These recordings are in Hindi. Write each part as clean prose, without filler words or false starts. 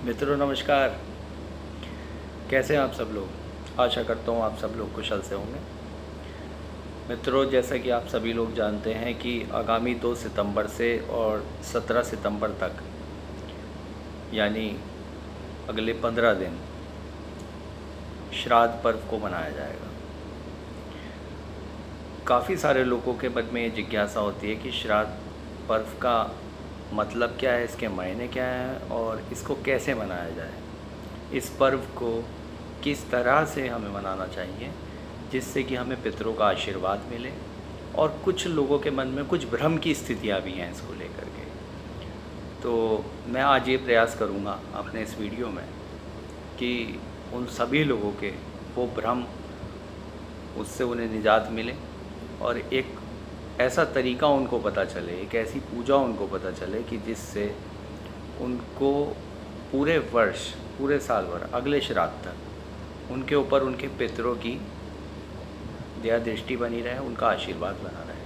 मित्रों नमस्कार। कैसे हैं आप सब लोग? आशा करता हूँ आप सब लोग कुशल से होंगे। मित्रों, जैसा कि आप सभी लोग जानते हैं कि आगामी 2 सितंबर से और 17 सितंबर तक यानी अगले 15 दिन श्राद्ध पर्व को मनाया जाएगा। काफ़ी सारे लोगों के मन में ये जिज्ञासा होती है कि श्राद्ध पर्व का मतलब क्या है, इसके मायने क्या हैं और इसको कैसे मनाया जाए। इस पर्व को किस तरह से हमें मनाना चाहिए जिससे कि हमें पितरों का आशीर्वाद मिले। और कुछ लोगों के मन में कुछ भ्रम की स्थितियाँ भी हैं इसको लेकर के। तो मैं आज ये प्रयास करूँगा अपने इस वीडियो में कि उन सभी लोगों के वो भ्रम, उससे उन्हें निजात मिले और एक ऐसा तरीका उनको पता चले, एक ऐसी पूजा उनको पता चले कि जिससे उनको पूरे वर्ष, पूरे साल भर, अगले श्राद्ध तक उनके ऊपर उनके पितरों की दया दृष्टि बनी रहे, उनका आशीर्वाद बना रहे।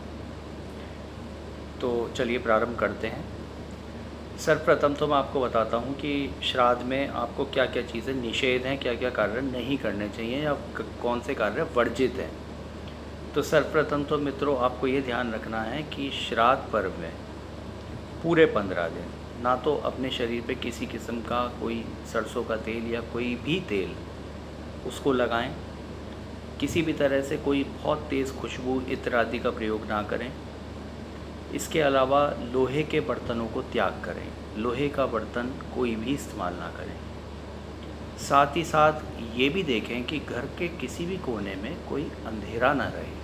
तो चलिए प्रारंभ करते हैं। सर्वप्रथम तो मैं आपको बताता हूँ कि श्राद्ध में आपको क्या क्या चीज़ें निषेध हैं, क्या क्या कार्य नहीं करने चाहिए या कौन से कार्य वर्जित हैं। तो सर्वप्रथम तो मित्रों आपको ये ध्यान रखना है कि श्राद्ध पर्व में पूरे 15 दिन ना तो अपने शरीर पे किसी किस्म का कोई सरसों का तेल या कोई भी तेल उसको लगाएं। किसी भी तरह से कोई बहुत तेज़ खुशबू इत्र आदि का प्रयोग ना करें। इसके अलावा लोहे के बर्तनों को त्याग करें, लोहे का बर्तन कोई भी इस्तेमाल ना करें। साथ ही साथ ये भी देखें कि घर के किसी भी कोने में कोई अंधेरा ना रहे,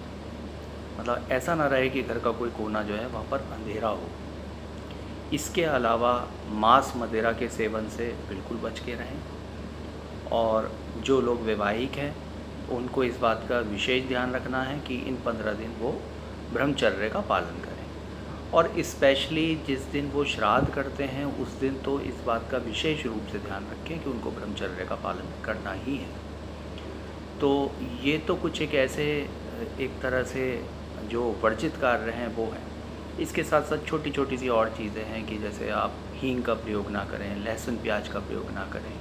मतलब ऐसा ना रहे कि घर का कोई कोना जो है वहाँ पर अंधेरा हो। इसके अलावा मांस मदिरा के सेवन से बिल्कुल बच के रहें। और जो लोग वैवाहिक हैं उनको इस बात का विशेष ध्यान रखना है कि इन 15 दिन वो ब्रह्मचर्य का पालन करें। और स्पेशली जिस दिन वो श्राद्ध करते हैं उस दिन तो इस बात का विशेष रूप से ध्यान रखें कि उनको ब्रह्मचर्य का पालन करना ही है। तो ये तो कुछ एक ऐसे एक तरह से जो वर्जित कार्य हैं वो हैं। इसके साथ साथ छोटी छोटी सी और चीज़ें हैं कि जैसे आप हींग का प्रयोग ना करें, लहसुन प्याज का प्रयोग ना करें,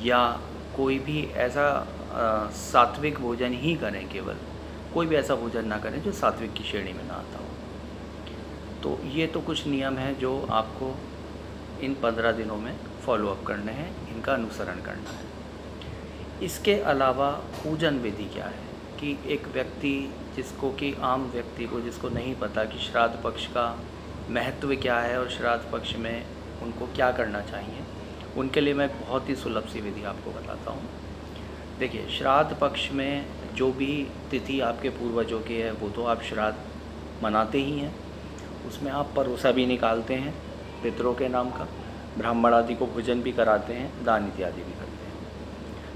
या कोई भी ऐसा सात्विक भोजन ही करें, केवल कोई भी ऐसा भोजन ना करें जो सात्विक की श्रेणी में ना आता हो। तो ये तो कुछ नियम हैं जो आपको इन 15 दिनों में फॉलो अप करने हैं, इनका अनुसरण करना है। इसके अलावा पूजन विधि क्या है कि एक व्यक्ति जिसको कि आम व्यक्ति को जिसको नहीं पता कि श्राद्ध पक्ष का महत्व क्या है और श्राद्ध पक्ष में उनको क्या करना चाहिए, उनके लिए मैं बहुत ही सुलभ सी विधि आपको बताता हूँ। देखिए, श्राद्ध पक्ष में जो भी तिथि आपके पूर्वजों की है वो तो आप श्राद्ध मनाते ही हैं। उसमें आप परोसा भी निकालते हैं पितरों के नाम का, ब्राह्मण आदि को भोजन भी कराते हैं, दान इत्यादि भी करते हैं।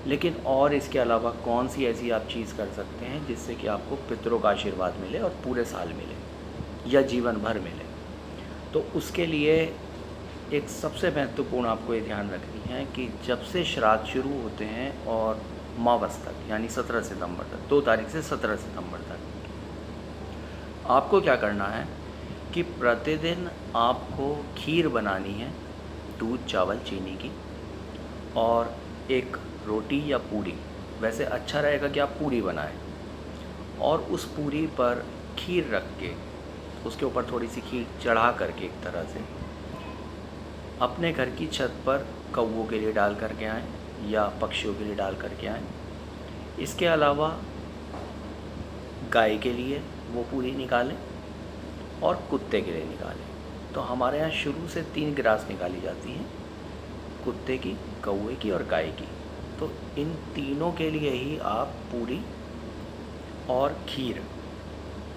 लेकिन और इसके अलावा कौन सी ऐसी आप चीज़ कर सकते हैं जिससे कि आपको पितरों का आशीर्वाद मिले और पूरे साल मिले या जीवन भर मिले। तो उसके लिए एक सबसे महत्वपूर्ण आपको ये ध्यान रखनी है कि जब से श्राद्ध शुरू होते हैं और मावस तक यानी 17 सितंबर तक, 2 तारीख से 17 सितंबर तक आपको क्या करना है कि प्रतिदिन आपको खीर बनानी है, दूध चावल चीनी की, और एक रोटी या पूड़ी। वैसे अच्छा रहेगा कि आप पूड़ी बनाएं और उस पूड़ी पर खीर रख के उसके ऊपर थोड़ी सी खीर चढ़ा करके एक तरह से अपने घर की छत पर कौवों के लिए डाल करके आएँ या पक्षियों के लिए डाल करके आएँ। इसके अलावा गाय के लिए वो पूरी निकालें और कुत्ते के लिए निकालें। तो हमारे यहाँ शुरू से 3 ग्रास निकाली जाती हैं, कुत्ते की, कौवे की और गाय की। तो इन तीनों के लिए ही आप पूरी और खीर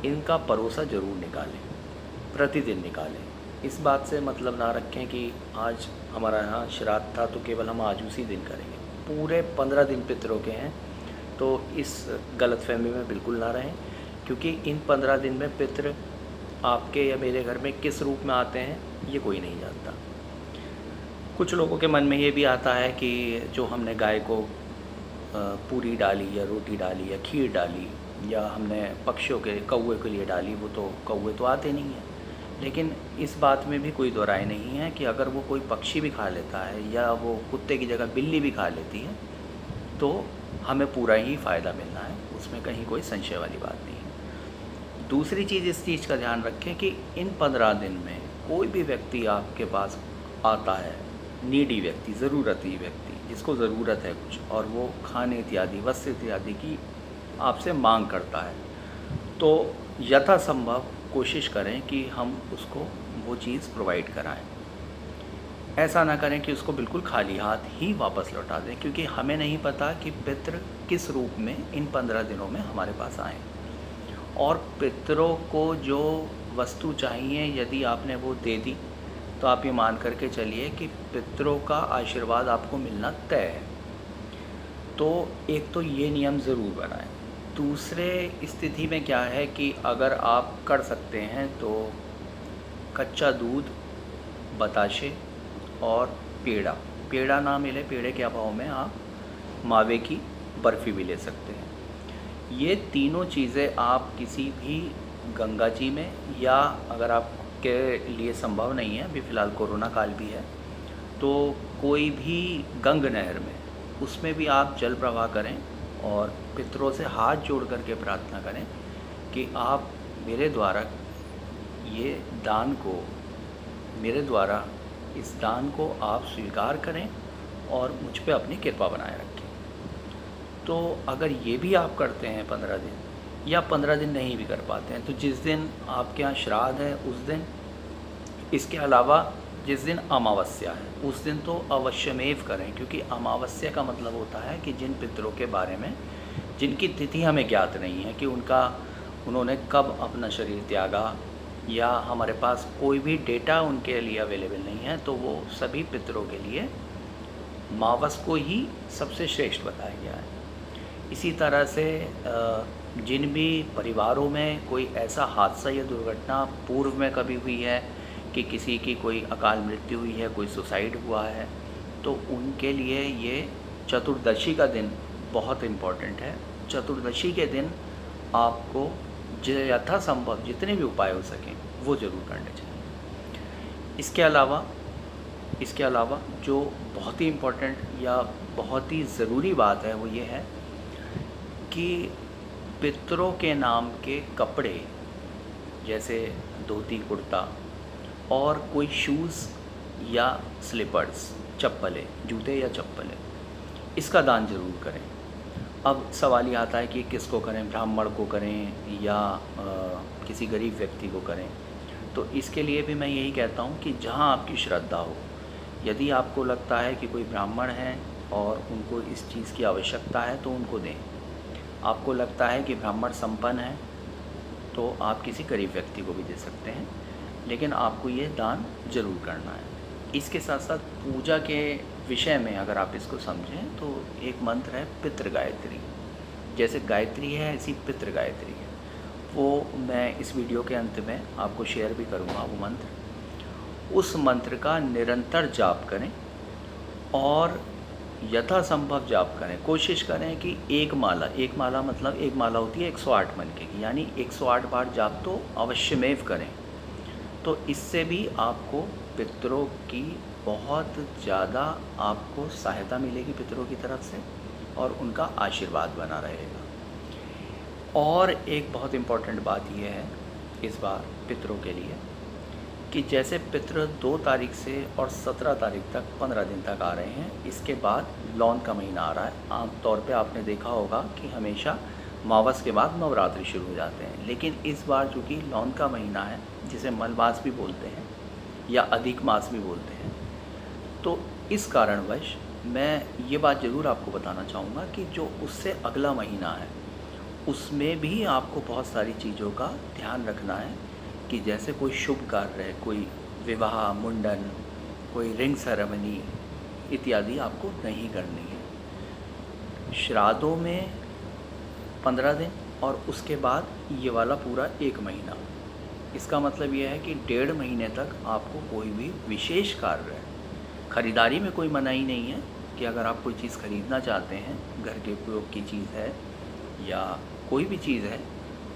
इनका परोसा ज़रूर निकालें, प्रतिदिन निकालें। इस बात से मतलब ना रखें कि आज हमारा यहाँ श्राद्ध था तो केवल हम आज उसी दिन करेंगे। पूरे 15 दिन पितरों के हैं, तो इस गलतफहमी में बिल्कुल ना रहें, क्योंकि इन 15 दिन में पितृ आपके या मेरे घर में किस रूप में आते हैं ये कोई नहीं जानता। कुछ लोगों के मन में ये भी आता है कि जो हमने गाय को पूरी डाली या रोटी डाली या खीर डाली या हमने पक्षियों के, कौवे के लिए डाली, वो तो कौवे तो आते नहीं हैं, लेकिन इस बात में भी कोई दो राय नहीं है कि अगर वो कोई पक्षी भी खा लेता है या वो कुत्ते की जगह बिल्ली भी खा लेती है तो हमें पूरा ही फ़ायदा मिलना है, उसमें कहीं कोई संशय वाली बात नहीं है। दूसरी चीज़ इस चीज़ का ध्यान रखें कि इन 15 दिन में कोई भी व्यक्ति आपके पास आता है, नीडी व्यक्ति, ज़रूरती व्यक्ति जिसको ज़रूरत है कुछ और वो खाने इत्यादि, वस्त्र इत्यादि की आपसे मांग करता है, तो यथासंभव कोशिश करें कि हम उसको वो चीज़ प्रोवाइड कराएं। ऐसा ना करें कि उसको बिल्कुल खाली हाथ ही वापस लौटा दें, क्योंकि हमें नहीं पता कि पितृ किस रूप में इन 15 दिनों में हमारे पास आएँ। और पितरों को जो वस्तु चाहिए यदि आपने वो दे दी तो आप ये मान करके चलिए कि पितरों का आशीर्वाद आपको मिलना तय है। तो एक तो ये नियम ज़रूर बनाएं। दूसरे स्थिति में क्या है कि अगर आप कर सकते हैं तो कच्चा दूध, बताशे और पेड़ा, पेड़ा ना मिले, पेड़े के अभाव में आप मावे की बर्फ़ी भी ले सकते हैं। ये तीनों चीज़ें आप किसी भी गंगा जी में, या अगर आपके लिए संभव नहीं है, अभी फ़िलहाल कोरोना काल भी है, तो कोई भी गंग नहर में उसमें भी आप जल प्रवाह करें और पितरों से हाथ जोड़ करके प्रार्थना करें कि आप मेरे द्वारा ये दान को, मेरे द्वारा इस दान को आप स्वीकार करें और मुझ पे अपनी कृपा बनाए रखें। तो अगर ये भी आप करते हैं 15 दिन, या 15 दिन नहीं भी कर पाते हैं, तो जिस दिन आपके यहाँ श्राद्ध है उस दिन, इसके अलावा जिस दिन अमावस्या है उस दिन तो अवश्यमेव करें, क्योंकि अमावस्या का मतलब होता है कि जिन पितरों के बारे में, जिनकी तिथि हमें ज्ञात नहीं है कि उन्होंने कब अपना शरीर त्यागा, या हमारे पास कोई भी डेटा उनके लिए अवेलेबल नहीं है, तो वो सभी पितरों के लिए मावस को ही सबसे श्रेष्ठ बताया गया है। इसी तरह से जिन भी परिवारों में कोई ऐसा हादसा या दुर्घटना पूर्व में कभी हुई है कि किसी की कोई अकाल मृत्यु हुई है, कोई सुसाइड हुआ है, तो उनके लिए ये चतुर्दशी का दिन बहुत इम्पॉर्टेंट है। चतुर्दशी के दिन आपको यथासंभव जितने भी उपाय हो सकें वो ज़रूर करने चाहिए। इसके अलावा जो बहुत ही इम्पोर्टेंट या बहुत ही ज़रूरी बात है वो ये है कि पितरों के नाम के कपड़े, जैसे धोती कुर्ता और कोई शूज़ या स्लीपर्स, चप्पलें, जूते या चप्पलें, इसका दान ज़रूर करें। अब सवाल ये आता है कि किसको करें, ब्राह्मण को करें या किसी गरीब व्यक्ति को करें। तो इसके लिए भी मैं यही कहता हूँ कि जहाँ आपकी श्रद्धा हो, यदि आपको लगता है कि कोई ब्राह्मण है और उनको इस चीज़ की आवश्यकता है तो उनको दें। आपको लगता है कि ब्राह्मण संपन्न है तो आप किसी गरीब व्यक्ति को भी दे सकते हैं, लेकिन आपको ये दान ज़रूर करना है। इसके साथ साथ पूजा के विषय में अगर आप इसको समझें तो एक मंत्र है पितृ गायत्री। जैसे गायत्री है ऐसी पितृ गायत्री है, वो मैं इस वीडियो के अंत में आपको शेयर भी करूँगा वो मंत्र। उस मंत्र का निरंतर जाप करें और यथासंभव जाप करें। कोशिश करें कि एक माला मतलब एक माला होती है 108 मनके की, यानी 108 बार जाप तो अवश्यमेव करें। तो इससे भी आपको पितरों की बहुत ज़्यादा आपको सहायता मिलेगी पितरों की तरफ से, और उनका आशीर्वाद बना रहेगा। और एक बहुत इम्पॉर्टेंट बात यह है इस बार पितरों के लिए कि जैसे पितृ 2 तारीख से और 17 तारीख तक 15 दिन तक आ रहे हैं, इसके बाद लौन का महीना आ रहा है। आमतौर पे आपने देखा होगा कि हमेशा मावस के बाद नवरात्रि शुरू हो जाते हैं, लेकिन इस बार चूँकि लौन का महीना है, जिसे मलमास भी बोलते हैं या अधिक मास भी बोलते हैं, तो इस कारणवश मैं ये बात ज़रूर आपको बताना चाहूँगा कि जो उससे अगला महीना है उसमें भी आपको बहुत सारी चीज़ों का ध्यान रखना है कि जैसे कोई शुभ कार्य है, कोई विवाह, मुंडन, कोई रिंग सेरेमनी इत्यादि आपको नहीं करनी है। श्राद्धों में 15 दिन और उसके बाद ये वाला पूरा 1 महीना। इसका मतलब ये है कि 1.5 महीने तक आपको कोई भी विशेष कार्य है, ख़रीदारी में कोई मनाही नहीं है कि अगर आप कोई चीज़ ख़रीदना चाहते हैं, घर के उपयोग की चीज़ है या कोई भी चीज़ है,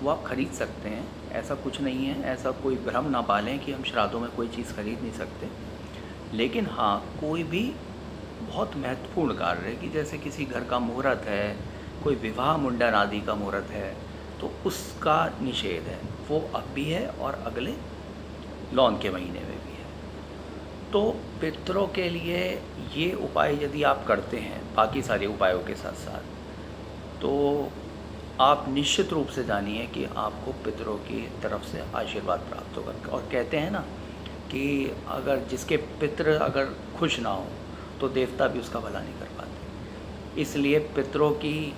वो आप ख़रीद सकते हैं। ऐसा कुछ नहीं है, ऐसा कोई भ्रम ना पालें कि हम श्राद्धों में कोई चीज़ खरीद नहीं सकते। लेकिन हाँ, कोई भी बहुत महत्वपूर्ण कार्य है कि जैसे किसी घर का मुहूर्त है, कोई विवाह मुंडन आदि का मुहूर्त है, तो उसका निषेध है। वो अब भी है और अगले लौन के महीने में भी है। तो पितरों के लिए ये उपाय यदि आप करते हैं बाकी सारे उपायों के साथ साथ, तो आप निश्चित रूप से जानिए कि आपको पितरों की तरफ से आशीर्वाद प्राप्त होगा। और कहते हैं ना कि अगर जिसके पितृ अगर खुश ना हो तो देवता भी उसका भला नहीं कर पाते। इसलिए पितरों की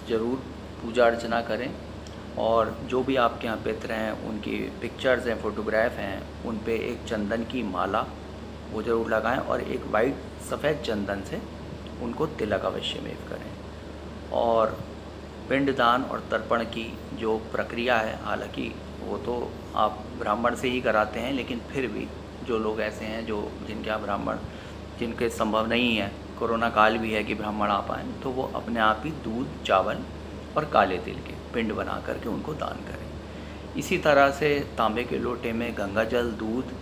ज़रूर पूजा अर्चना करें, और जो भी आपके यहाँ पितर हैं उनकी पिक्चर्स हैं, फ़ोटोग्राफ हैं, उन पे एक चंदन की माला वो ज़रूर लगाएं, और एक वाइट सफ़ेद चंदन से उनको तिलक अवश्य में करें। और पिंडदान और तर्पण की जो प्रक्रिया है, हालांकि वो तो आप ब्राह्मण से ही कराते हैं, लेकिन फिर भी जो लोग ऐसे हैं जो जिनके यहाँ ब्राह्मण जिनके संभव नहीं है, कोरोना काल भी है कि ब्राह्मण आ पाएँ, तो वो अपने आप ही दूध, चावल और काले तिल के पिंड बना करके उनको दान करें। इसी तरह से तांबे के लोटे में गंगा जल, दूध,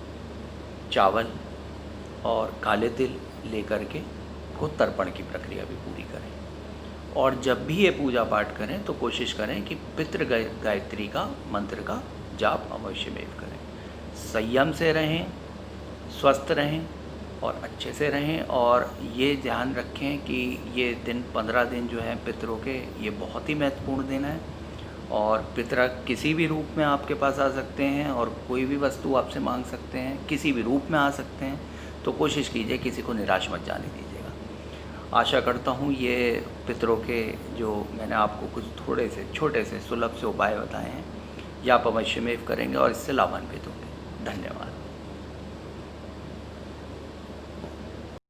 चावल और काले तिल लेकर के को तर्पण की प्रक्रिया भी पूरी करें। और जब भी ये पूजा पाठ करें तो कोशिश करें कि पितृ गायत्री का मंत्र का जाप अवश्य में करें। संयम से रहें, स्वस्थ रहें और अच्छे से रहें। और ये ध्यान रखें कि ये दिन 15 दिन जो हैं पितरों के, ये बहुत ही महत्वपूर्ण दिन है। और पितर किसी भी रूप में आपके पास आ सकते हैं और कोई भी वस्तु आपसे मांग सकते हैं, किसी भी रूप में आ सकते हैं। तो कोशिश कीजिए किसी को निराश मत जाने दीजिएगा। आशा करता हूँ ये पितरों के जो मैंने आपको कुछ थोड़े से छोटे से सुलभ से उपाय बताए हैं, ये आप अवश्य में करेंगे और इससे लाभान्वित होंगे। धन्यवाद।